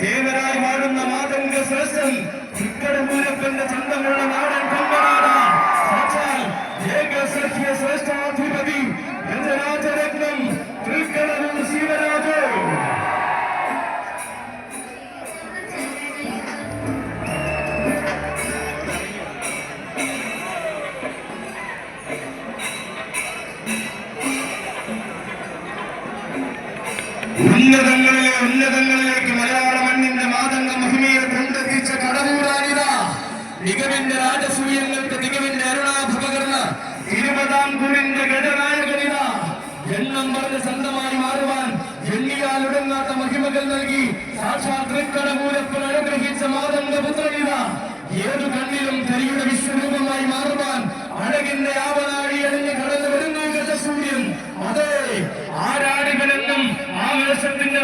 ദേവരായി വാഴുന്ന മാതംഗ ശ്രേഷ്ഠൻ തൃക്കടമൂരപ്പന്റെ ചന്തമുള്ള നാടൻ കൊമ്പനാട സാക്ഷാൽ ഏകസഖ്യ ശ്രേഷ്ഠാധിപതി ഗജരാജരത്നം തൃക്കടമൂർ ശിവരാജ്. ഉന്നതങ്ങളിലെ ഉന്നതങ്ങളിലേക്ക് മലയാള മണ്ണിന്റെ മാതംഗ മഹിമയെ കൊണ്ടെത്തിച്ച കടവൂരാനിത മികവിന്റെ രാജസൂയങ്ങൾക്ക് മികവിന്റെ അരുണാഭപകർന്ന് തിരുവിതാംകൂറിന്റെ ഗജനായകനിത എണ്ണം പറഞ്ഞ് സ്വന്തമായി മാറുവാൻ എണ്ണിയാൽ ഒടുങ്ങാത്ത മഹിമകൾ നൽകി സാക്ഷാത് തൃക്കടമൂരപ്പൻ അനുഗ്രഹിച്ച മാതംഗപുത്രനിത ഏതു കണ്ണിലും കരിയുടെ വിശ്വരൂപമായി മാറുവാൻ അഴകിന്റെ ആവനാഴി അണിഞ്ഞ് കടന്നു വരുന്നു ഗജസൂര്യൻ. അതെ, ആരാടിവനെന്നും ആവേശത്തിന്റെ